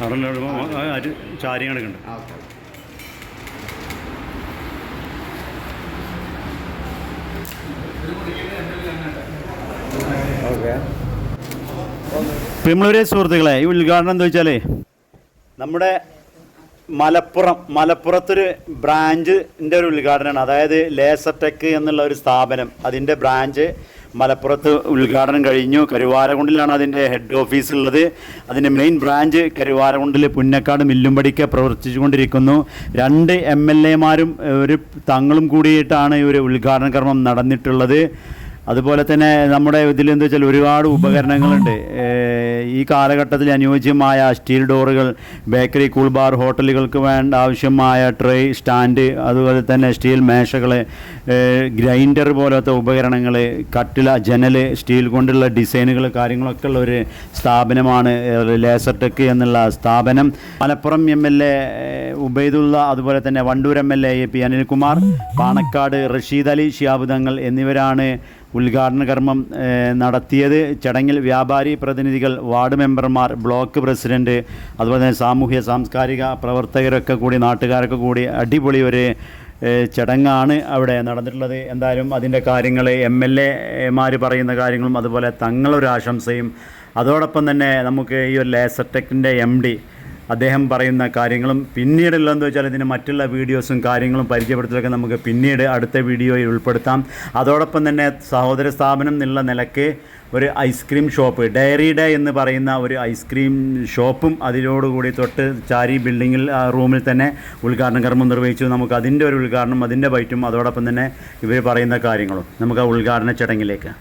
അവിടെ ചാരി കിടക്കുന്നുണ്ട്. പ്രിയമുള്ളവരെ സുഹൃത്തുക്കളെ, ഈ ഉദ്ഘാടനം എന്താ വെച്ചാൽ നമ്മുടെ മലപ്പുറത്തൊരു ബ്രാഞ്ചിൻ്റെ ഒരു ഉദ്ഘാടനമാണ്. അതായത് ലേസർ ടെക് എന്നുള്ള ഒരു സ്ഥാപനം, അതിൻ്റെ ബ്രാഞ്ച് മലപ്പുറത്ത് ഉദ്ഘാടനം കഴിഞ്ഞു. കരുവാരകുണ്ടിലാണ് അതിൻ്റെ ഹെഡ് ഓഫീസ് ഉള്ളത്. അതിൻ്റെ മെയിൻ ബ്രാഞ്ച് കരുവാരകുണ്ടിൽ പുന്നക്കാട് മില്ലുംപടിക്ക് പ്രവർത്തിച്ചു കൊണ്ടിരിക്കുന്നു. 2 MLA മാരും ഒരു തങ്ങളും കൂടിയിട്ടാണ് ഈ ഒരു ഉദ്ഘാടന കർമ്മം നടന്നിട്ടുള്ളത്. അതുപോലെ തന്നെ നമ്മുടെ ഇതിലെന്താ വെച്ചാൽ ഒരുപാട് ഉപകരണങ്ങളുണ്ട്. ഈ കാലഘട്ടത്തിൽ അനുയോജ്യമായ സ്റ്റീൽ ഡോറുകൾ, ബേക്കറി, കൂൾ ബാർ, ഹോട്ടലുകൾക്ക് വേണ്ട ആവശ്യമായ ട്രേ, സ്റ്റാൻഡ്, അതുപോലെ തന്നെ സ്റ്റീൽ മേശകൾ, ഗ്രൈൻഡർ പോലത്തെ ഉപകരണങ്ങൾ, കട്ടില, ജനൽ, സ്റ്റീൽ കൊണ്ടുള്ള ഡിസൈനുകൾ, കാര്യങ്ങളൊക്കെ ഉള്ള ഒരു സ്ഥാപനമാണ് ലേസർ ടെക് എന്നുള്ള സ്ഥാപനം. മലപ്പുറം MLA ഉബൈദുള്ള, അതുപോലെ തന്നെ വണ്ടൂർ MLA AP അനിൽകുമാർ, പാണക്കാട് റഷീദ് അലി ശിഹാബ് തങ്ങൾ എന്നിവരാണ് ഉദ്ഘാടന കർമ്മം നടത്തിയത്. ചടങ്ങിൽ വ്യാപാരി പ്രതിനിധികൾ, വാർഡ് മെമ്പർമാർ, ബ്ലോക്ക് പ്രസിഡന്റ്, അതുപോലെ തന്നെ സാമൂഹ്യ സാംസ്കാരിക പ്രവർത്തകരൊക്കെ കൂടി, നാട്ടുകാരൊക്കെ കൂടി അടിപൊളി ഒരു ചടങ്ങാണ് അവിടെ നടന്നിട്ടുള്ളത്. എന്തായാലും അതിൻ്റെ കാര്യങ്ങൾ MLA മാർ പറയുന്ന കാര്യങ്ങളും അതുപോലെ തങ്ങളൊരു ആശംസയും, അതോടൊപ്പം തന്നെ നമുക്ക് ഈ ഒരു ലേസർ ടെക്കിൻ്റെ MD അദ്ദേഹം പറയുന്ന കാര്യങ്ങളും, പിന്നീടുള്ളതെന്ന് വെച്ചാൽ ഇതിന് മറ്റുള്ള വീഡിയോസും കാര്യങ്ങളും പരിചയപ്പെടുത്തലൊക്കെ നമുക്ക് പിന്നീട് അടുത്ത വീഡിയോയിൽ ഉൾപ്പെടുത്താം. അതോടൊപ്പം തന്നെ സഹോദര സ്ഥാപനം എന്നുള്ള നിലയ്ക്ക് ഒരു ഐസ്ക്രീം ഷോപ്പ്, ഡയറി ഡേ എന്ന് പറയുന്ന ഒരു ഐസ്ക്രീം ഷോപ്പും അതിനോടുകൂടി തൊട്ട് ചാരി ബിൽഡിങ്ങിൽ റൂമിൽ തന്നെ ഉദ്ഘാടന കർമ്മം നിർവഹിച്ചു. നമുക്ക് അതിൻ്റെ ഒരു ഉദ്ഘാടനം, അതിൻ്റെ ബൈറ്റും അതോടൊപ്പം തന്നെ ഇവർ പറയുന്ന കാര്യങ്ങളും നമുക്ക് ആ ഉദ്ഘാടന ചടങ്ങിലേക്ക്.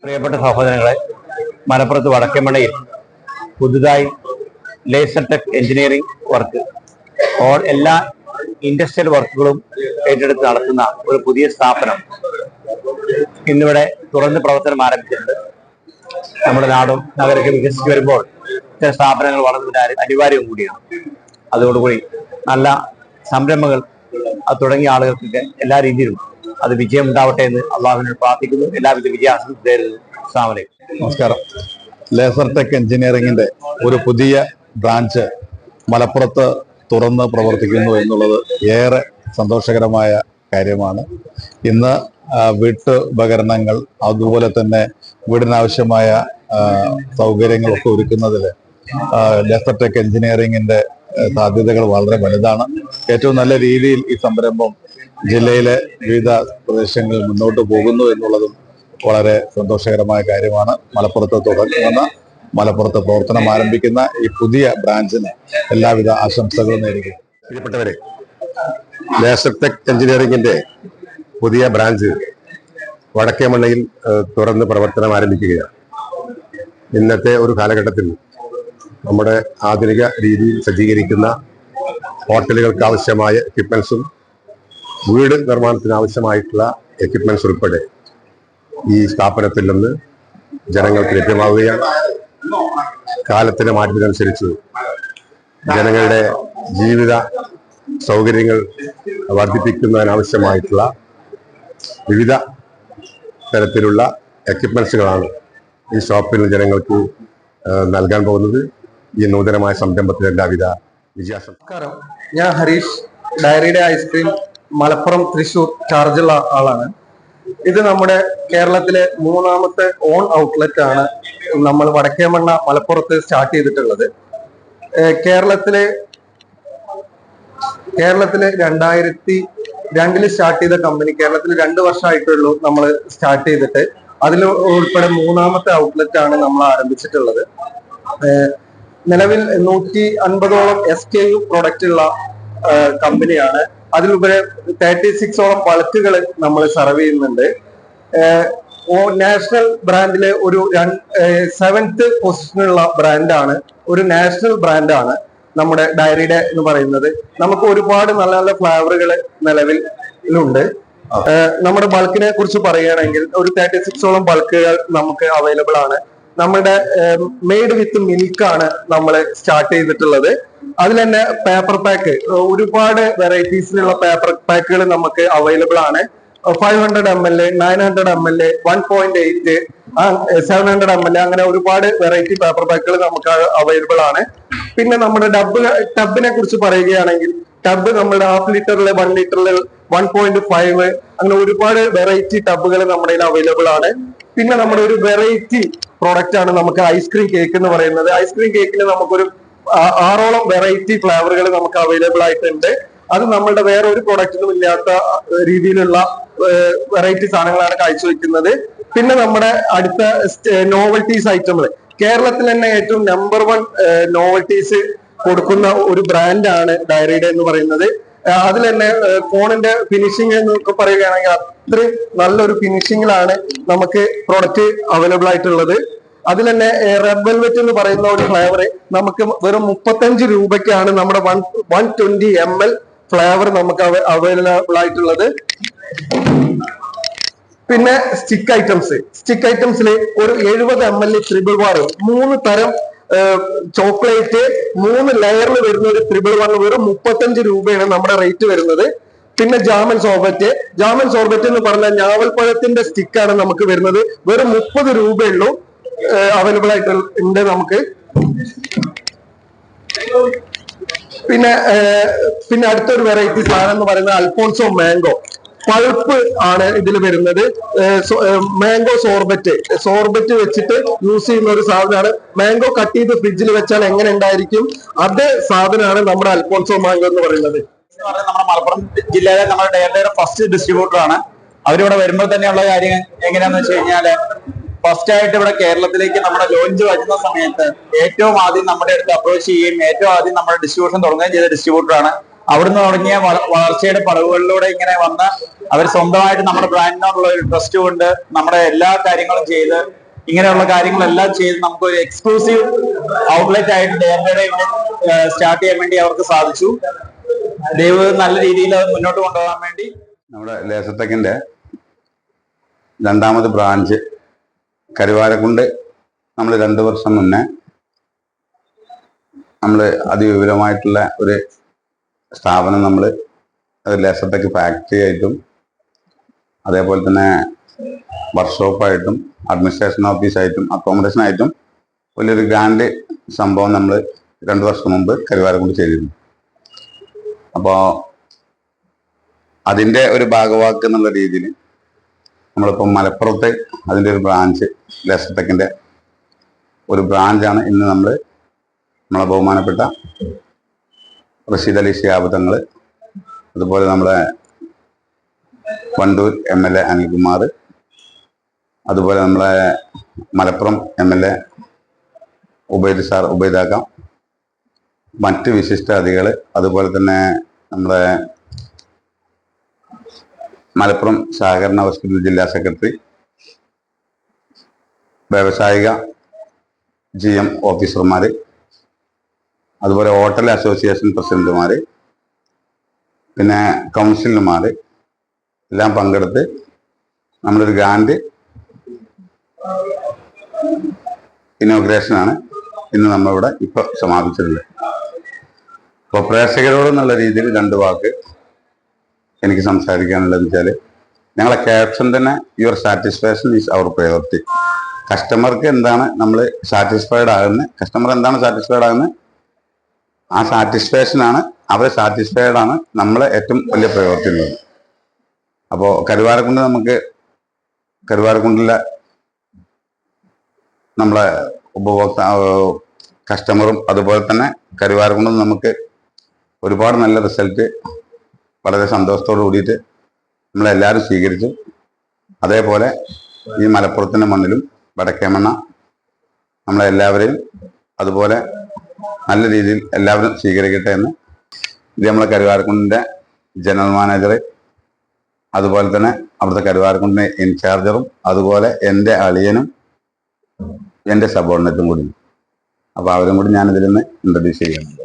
പ്രിയപ്പെട്ട സഹോദരങ്ങളെ, മലപ്പുറത്ത് വടക്കേമണ്ണയിൽ പുതുതായി ലേസർ ടെക് എഞ്ചിനീയറിംഗ് വർക്ക്, എല്ലാ ഇൻഡസ്ട്രിയൽ വർക്കുകളും ഏറ്റെടുത്ത് നടത്തുന്ന ഒരു പുതിയ സ്ഥാപനം ഇന്നിവിടെ തുറന്ന് പ്രവർത്തനം ആരംഭിച്ചിട്ടുണ്ട്. നമ്മുടെ നാടും നഗരമൊക്കെ വികസിച്ചു വരുമ്പോൾ ഇത്തരം സ്ഥാപനങ്ങൾ വളർന്നതിന് അനിവാര്യവും കൂടിയാണ്. അതോടുകൂടി നല്ല സംരംഭങ്ങൾ അത് തുടങ്ങിയ ആളുകൾക്കൊക്കെ എല്ലാ രീതിയിലും അത് വിജയം ഉണ്ടാവട്ടെ എന്ന് അള്ളാഹുവിനോട് പ്രാർത്ഥിക്കുന്നു. എല്ലാവിധ വിജയാശംസ നേരുന്നു. അസ്സലാമു അലൈക്കും. നമസ്കാരം. ലേസർ ടെക് എഞ്ചിനീയറിംഗിന്റെ ഒരു പുതിയ ബ്രാഞ്ച് മലപ്പുറത്ത് തുറന്ന് പ്രവർത്തിക്കുന്നു എന്നുള്ളത് ഏറെ സന്തോഷകരമായ കാര്യമാണ്. ഇന്ന് വീട്ടുപകരണങ്ങൾ, അതുപോലെ തന്നെ വീടിനാവശ്യമായ സൗകര്യങ്ങളൊക്കെ ഒരുക്കുന്നതിൽ ലേസർ ടെക് എഞ്ചിനീയറിംഗിന്റെ സാധ്യതകൾ വളരെ വലുതാണ്. ഏറ്റവും നല്ല രീതിയിൽ ഈ സംരംഭം ജില്ലയിലെ വിവിധ പ്രദേശങ്ങളിൽ മുന്നോട്ട് പോകുന്നു എന്നുള്ളതും വളരെ സന്തോഷകരമായ കാര്യമാണ്. മലപ്പുറത്ത് പ്രവർത്തനം ആരംഭിക്കുന്ന ഈ പുതിയ ബ്രാഞ്ചിന് എല്ലാവിധ ആശംസകളും നേരുകയും. പ്രിയപ്പെട്ടവരെ, ലേസർ ടെക് എഞ്ചിനീയറിംഗിന്റെ പുതിയ ബ്രാഞ്ച് വടക്കേമണ്ണയിൽ തുറന്ന് പ്രവർത്തനം ആരംഭിക്കുകയാണ്. ഇന്നത്തെ ഒരു കാലഘട്ടത്തിൽ നമ്മുടെ ആധുനിക രീതിയിൽ സജ്ജീകരിക്കുന്ന ഹോട്ടലുകൾക്ക് ആവശ്യമായ എക്യുപ്മെന്റ്സും വീട് നിർമ്മാണത്തിന് ആവശ്യമായിട്ടുള്ള എക്യുപ്മെന്റ്സ് ഉൾപ്പെടെ ഈ സ്ഥാപനത്തിൽ നിന്ന് ജനങ്ങൾക്ക് ലഭ്യമാവുകയാണ്. കാലത്തിന്റെ മാറ്റത്തിനനുസരിച്ച് ജനങ്ങളുടെ ജീവിത സൗകര്യങ്ങൾ വർദ്ധിപ്പിക്കുന്നതിനാവശ്യമായിട്ടുള്ള വിവിധ തരത്തിലുള്ള എക്യുപ്മെന്റ്സുകളാണ് ഈ ഷോപ്പിൽ ജനങ്ങൾക്ക് നൽകാൻ പോകുന്നത്. ഈ നൂതനമായ സംരംഭത്തിന് എല്ലാവിധ വിജയാശംസ. ഞാൻ ഹരീഷ്, ഡയറിയുടെ ഐസ്ക്രീം മലപ്പുറം തൃശൂർ ചാർജുള്ള ആളാണ്. ഇത് നമ്മുടെ കേരളത്തിലെ 3ാമത്തെ ഓൺ ഔട്ട്ലെറ്റ് ആണ് നമ്മൾ വടക്കേമണ്ണ മലപ്പുറത്ത് സ്റ്റാർട്ട് ചെയ്തിട്ടുള്ളത്. കേരളത്തിലെ 2002 സ്റ്റാർട്ട് ചെയ്ത കമ്പനി കേരളത്തിൽ 2 വർഷമായിട്ടുള്ളൂ നമ്മൾ സ്റ്റാർട്ട് ചെയ്തിട്ട്. അതിൽ ഉൾപ്പെടെ 3ാമത്തെ ഔട്ട്ലെറ്റ് ആണ് നമ്മൾ ആരംഭിച്ചിട്ടുള്ളത്. നിലവിൽ 150ഓളം SKU പ്രൊഡക്റ്റ് ഉള്ള കമ്പനിയാണ്. അതിലുപരി 36ഓളം ബൾക്കുകൾ നമ്മൾ സർവ് ചെയ്യുന്നുണ്ട്. നാഷണൽ ബ്രാൻഡിലെ ഒരു 7th പൊസിഷനുള്ള ബ്രാൻഡാണ്, ഒരു നാഷണൽ ബ്രാൻഡാണ്. നമ്മുടെ ഡയറിയുടെ എന്ന് പറയുന്നത്. നമുക്ക് ഒരുപാട് നല്ല നല്ല ഫ്ലേവറുകൾ നിലവിലുണ്ട്. നമ്മുടെ ബൾക്കിനെ കുറിച്ച് പറയുകയാണെങ്കിൽ ഒരു 36ഓളം ബൾക്കുകൾ നമുക്ക് അവൈലബിൾ ആണ്. നമ്മുടെ മെയ്ഡ് വിത്ത് മിൽക്കാണ് നമ്മൾ സ്റ്റാർട്ട് ചെയ്തിട്ടുള്ളത്. അതിൽ തന്നെ പേപ്പർ പാക്ക് ഒരുപാട് വെറൈറ്റീസിലുള്ള പേപ്പർ പാക്കുകൾ നമുക്ക് അവൈലബിൾ ആണ്. 500 ml, 900 ml, 1.8, 700 ml അങ്ങനെ ഒരുപാട് വെറൈറ്റി പേപ്പർ പാക്കുകൾ നമുക്ക് അവൈലബിൾ ആണ്. പിന്നെ നമ്മുടെ ടബിനെ കുറിച്ച് പറയുകയാണെങ്കിൽ ടബ് നമ്മുടെ 1/2 ലിറ്ററില് 1 ലിറ്ററില് 1.5 അങ്ങനെ ഒരുപാട് വെറൈറ്റി ടബുകൾ നമ്മുടെ അവൈലബിൾ ആണ്. പിന്നെ നമ്മുടെ ഒരു വെറൈറ്റി പ്രോഡക്റ്റ് ആണ് നമുക്ക് ഐസ്ക്രീം കേക്ക് എന്ന് പറയുന്നത്. ഐസ്ക്രീം കേക്കിന് നമുക്കൊരു 6ഓളം വെറൈറ്റി ഫ്ലേവറുകൾ നമുക്ക് അവൈലബിൾ ആയിട്ടുണ്ട്. അത് നമ്മളുടെ വേറെ ഒരു പ്രൊഡക്റ്റിനും ഇല്ലാത്ത രീതിയിലുള്ള വെറൈറ്റി സാധനങ്ങളാണ് കാഴ്ചവെക്കുന്നത്. പിന്നെ നമ്മുടെ അടുത്ത നോവൽറ്റീസ് ഐറ്റങ്ങൾ കേരളത്തിൽ തന്നെ ഏറ്റവും നമ്പർ 1 നോവൽറ്റീസ് കൊടുക്കുന്ന ഒരു ബ്രാൻഡാണ് ഡയറിയുടെ എന്ന് പറയുന്നത്. അതിൽ തന്നെ ഫോണിന്റെ ഫിനിഷിംഗ് എന്നൊക്കെ പറയുകയാണെങ്കിൽ അത്രയും നല്ലൊരു ഫിനിഷിങ്ങിലാണ് നമുക്ക് പ്രൊഡക്റ്റ് അവൈലബിൾ ആയിട്ടുള്ളത്. അതിൽ തന്നെ റെഡ് വെൽവെറ്റ് എന്ന് പറയുന്ന ഒരു ഫ്ലേവർ നമുക്ക് വെറും 35 രൂപയ്ക്കാണ് നമ്മുടെ 120 ml ഫ്ലേവർ നമുക്ക് അവൈലബിൾ ആയിട്ടുള്ളത്. പിന്നെ സ്റ്റിക്ക് ഐറ്റംസിൽ ഒരു 70 ml ട്രിപ്പിൾ ബാർ 3 തരം ചോക്ലേറ്റ് 3 ലെയറിൽ വരുന്ന ഒരു ട്രിപ്പിൾ ബാറിന് വെറും 35 രൂപയാണ് നമ്മുടെ റേറ്റ് വരുന്നത്. പിന്നെ ജാമൻ സോർബറ്റ് എന്ന് പറഞ്ഞാൽ ഞാവൽപ്പഴത്തിന്റെ സ്റ്റിക്കാണ് നമുക്ക് വരുന്നത്. വെറും 30 രൂപയുള്ളൂ അവൈലബിൾ ആയിട്ടുണ്ട് നമുക്ക്. പിന്നെ അടുത്തൊരു വെറൈറ്റി സാധനം എന്ന് പറയുന്നത് അൽഫോൺസോ മാംഗോ പൾപ്പ് ആണ് ഇതിൽ വരുന്നത്. മാംഗോ സോർബറ്റ് വെച്ചിട്ട് യൂസ് ചെയ്യുന്ന ഒരു സാധനമാണ്. മാംഗോ കട്ട് ചെയ്ത് ഫ്രിഡ്ജിൽ വെച്ചാൽ എങ്ങനെ ഉണ്ടായിരിക്കും അതേ സാധനമാണ് നമ്മുടെ അൽഫോൺസോ മാംഗോ എന്ന് പറയുന്നത്. നമ്മുടെ മലപ്പുറം ജില്ലയിലെ നമ്മുടെ ഡയറിയുടെ ഫസ്റ്റ് ഡിസ്ട്രിബ്യൂട്ടർ ആണ്. അവരിവിടെ വരുമ്പോൾ തന്നെയുള്ള കാര്യം എങ്ങനെയാന്ന് വെച്ച് കഴിഞ്ഞാല് ഫസ്റ്റ് ആയിട്ട് ഇവിടെ കേരളത്തിലേക്ക് നമ്മുടെ ലോഞ്ച് വരുന്ന സമയത്ത് ഏറ്റവും ആദ്യം നമ്മുടെ അടുത്ത് അപ്രോച്ച് ചെയ്യുകയും ഏറ്റവും ആദ്യം നമ്മുടെ ഡിസ്ട്രിബ്യൂഷൻ തുടങ്ങുകയും ചെയ്ത ഡിസ്ട്രിബ്യൂട്ടറാണ്. അവിടുന്ന് തുടങ്ങിയ വളർച്ചയുടെ പടവുകളിലൂടെ ഇങ്ങനെ വന്ന് അവർ സ്വന്തമായിട്ട് നമ്മുടെ ബ്രാൻഡിനോടുള്ള ഒരു ട്രസ്റ്റ് കൊണ്ട് നമ്മുടെ എല്ലാ കാര്യങ്ങളും ചെയ്ത് ഇങ്ങനെയുള്ള കാര്യങ്ങളെല്ലാം ചെയ്ത് നമുക്കൊരു എക്സ്ക്ലൂസീവ് ഔട്ട്ലെറ്റ് ആയിട്ട് ഡയറിയുടെ ഇവിടെ സ്റ്റാർട്ട് ചെയ്യാൻ വേണ്ടി അവർക്ക് സാധിച്ചു. ദൈവം നല്ല രീതിയിൽ അത് മുന്നോട്ട് കൊണ്ടുപോകാൻ വേണ്ടി നമ്മുടെ ലേസർടെക്കിന്റെ 2ാമത് ബ്രാഞ്ച് കരുവാരക്കുണ്ട് നമ്മൾ 2 വർഷം മുന്നേ നമ്മൾ അതിവിപുലമായിട്ടുള്ള ഒരു സ്ഥാപനം നമ്മൾ ലേസർടെക് ഫാക്ടറി ആയിട്ടും അതേപോലെ തന്നെ വർക്ക്ഷോപ്പായിട്ടും അഡ്മിനിസ്ട്രേഷൻ ഓഫീസായിട്ടും അക്കോമഡേഷൻ ആയിട്ടും വലിയൊരു ഗ്രാൻഡ് സംഭവം നമ്മൾ 2 വർഷം മുമ്പ് കരുവാരക്കുണ്ട് ചെയ്തിരുന്നു. അപ്പോൾ അതിൻ്റെ ഒരു ഭാഗവാക്ക് എന്നുള്ള രീതിയിൽ നമ്മളിപ്പോൾ മലപ്പുറത്ത് അതിൻ്റെ ഒരു ബ്രാഞ്ച് ലേസർടെക്കിൻ്റെ ഒരു ബ്രാഞ്ചാണ് ഇന്ന് നമ്മളെ ബഹുമാനപ്പെട്ട റഷീദ് അലി ശിഹാബ് തങ്ങൾ, അതുപോലെ നമ്മുടെ വണ്ടൂർ MLA അനിൽകുമാർ, അതുപോലെ നമ്മളെ മലപ്പുറം MLA ഉബൈദാക്ക, മറ്റ് വിശിഷ്ട അതിഥികൾ, അതുപോലെ തന്നെ നമ്മുടെ മലപ്പുറം സഹകരണ ഹോസ്പിറ്റൽ ജില്ലാ സെക്രട്ടറി, വ്യവസായിക GM ഓഫീസർമാർ, അതുപോലെ ഹോട്ടൽ അസോസിയേഷൻ പ്രസിഡന്റുമാർ, പിന്നെ കൗൺസിലർമാർ എല്ലാം പങ്കെടുത്ത് നമ്മളൊരു ഗ്രാൻഡ് ഇനോഗ്രേഷനാണ് ഇന്ന് നമ്മളിവിടെ ഇപ്പോൾ സമാപിച്ചിട്ടുള്ളത്. അപ്പോൾ പ്രേക്ഷകരോടെന്നുള്ള രീതിയിൽ 2 വാക്ക് എനിക്ക് സംസാരിക്കാനുള്ളതെന്ന് വെച്ചാൽ ഞങ്ങളെ ക്യാപ്ഷൻ തന്നെ your satisfaction is our priority. കസ്റ്റമർക്ക് എന്താണ് നമ്മൾ സാറ്റിസ്ഫൈഡ് ആകുന്നത്, കസ്റ്റമർ എന്താണ് സാറ്റിസ്ഫൈഡ് ആകുന്നത്, ആ സാറ്റിസ്ഫാക്ഷനാണ് അവർ സാറ്റിസ്ഫൈഡ് ആണ് നമ്മളെ ഏറ്റവും വലിയ പ്രയോറിറ്റി ഉള്ളത്. അപ്പോൾ കരുവാരക്കുണ്ടിലെ നമ്മളെ കസ്റ്റമറും അതുപോലെ തന്നെ കരുവാരക്കുണ്ടിൽ നമുക്ക് ഒരുപാട് നല്ല റിസൾട്ട് വളരെ സന്തോഷത്തോടു കൂടിയിട്ട് നമ്മളെല്ലാവരും സ്വീകരിച്ചു. അതേപോലെ ഈ മലപ്പുറത്തിൻ്റെ മണ്ണിലും വടക്കേമണ്ണ നമ്മളെല്ലാവരെയും അതുപോലെ നല്ല രീതിയിൽ എല്ലാവരും സ്വീകരിക്കട്ടെ എന്ന് ഇത് നമ്മളെ കരുവാരക്കുണ്ടിൻ്റെ ജനറൽ മാനേജർ, അതുപോലെ തന്നെ അവിടുത്തെ കരുവാരക്കുണ്ടിൻ്റെ ഇൻചാർജറും, അതുപോലെ എൻ്റെ അളിയനും എൻ്റെ സബോർഡിനേറ്റും കൂടി. അപ്പോൾ അവരും കൂടി ഞാനിതിൽ നിന്ന് ഇൻട്രൊഡ്യൂസ് ചെയ്യുന്നുണ്ട്.